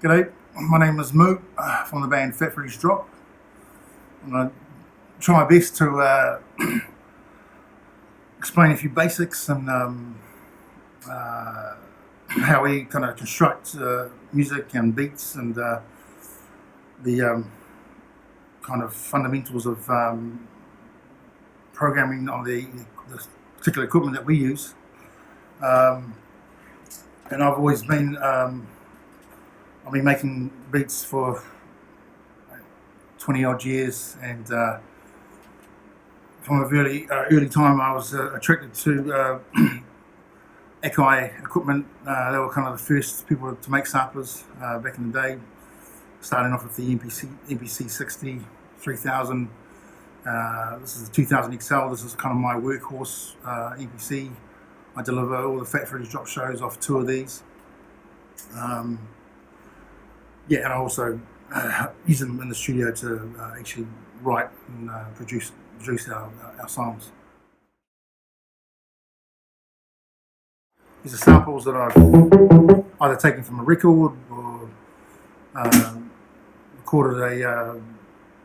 G'day, my name is Moo from the band Freddy's Drop. I'm going to try my best to explain a few basics and how we kind of construct music and beats and the kind of fundamentals of programming on the particular equipment that we use. And I've always been I've been making beats for 20 odd years, and from a very early time I was attracted to a.k.a. equipment. They were kind of the first people to make samplers back in the day, starting off with the MPC 60 3000. This is the 2000 XL. This is kind of my workhorse MPC. I deliver all the Freddy's Drop shows off two of these. Yeah, and I also use them in the studio to actually write and produce our songs. These are samples that I've either taken from a record or recorded a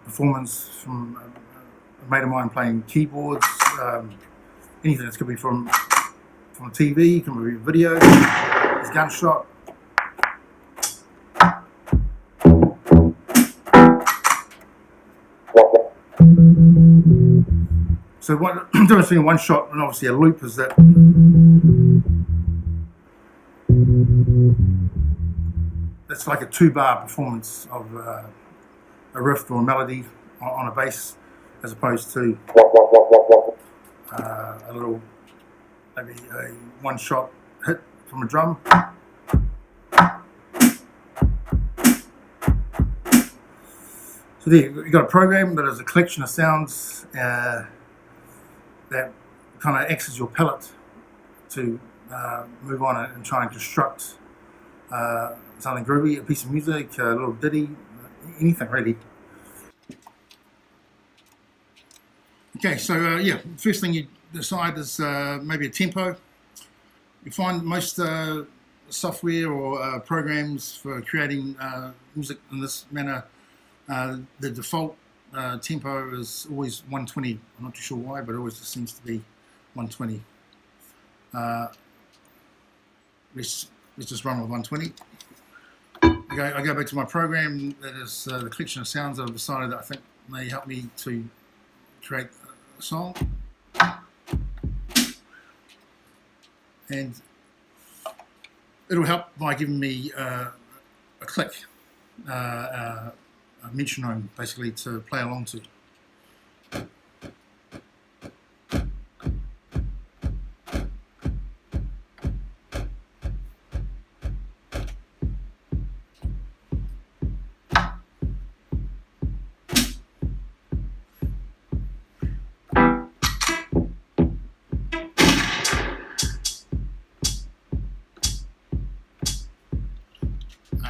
performance from a mate of mine playing keyboards. Anything that's could be from a TV, can be a video, it's gunshot. So what the difference between one shot and obviously a loop is that it's like a 2-bar performance of a riff or a melody on a bass, as opposed to a little, maybe a one-shot hit from a drum. So there, you've got a program that is a collection of sounds that kind of acts as your palette to move on and try and construct something groovy, a piece of music, a little ditty, anything really. Okay, so yeah, first thing you decide is maybe a tempo. You find most software or programs for creating music in this manner, the default tempo is always 120. I'm not too sure why, but it always just seems to be 120. Let's just run with 120. I go back to my program. That is the collection of sounds that I've decided that I think may help me to create a song. And it'll help by giving me a click, a metronome basically to play along to.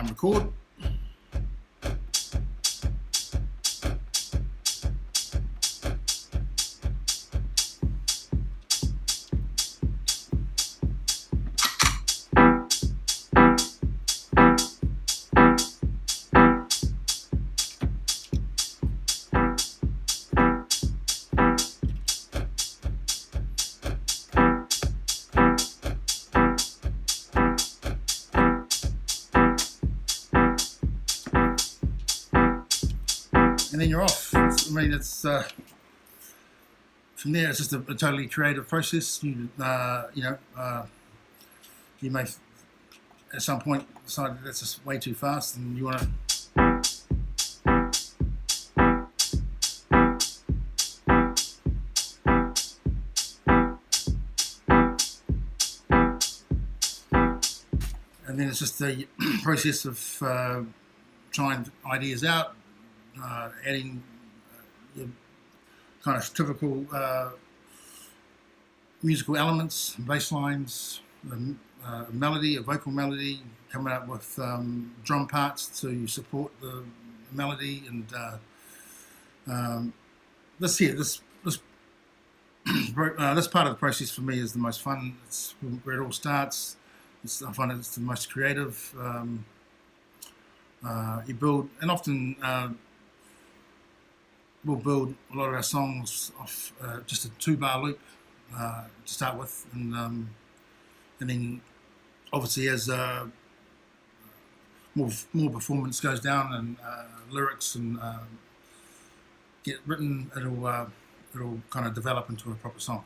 Record. And then you're off. I mean, it's from there. It's just a totally creative process. You you may at some point decide that that's just way too fast, and you want to. And then it's just the process of trying ideas out. Adding kind of typical musical elements, bass lines, a melody, a vocal melody, coming up with drum parts to support the melody, and this part of the process for me is the most fun. It's where it all starts. I find it's the most creative. You build, and often we'll build a lot of our songs off just a 2 bar loop to start with, and then obviously as more performance goes down and lyrics and get written, it'll kind of develop into a proper song.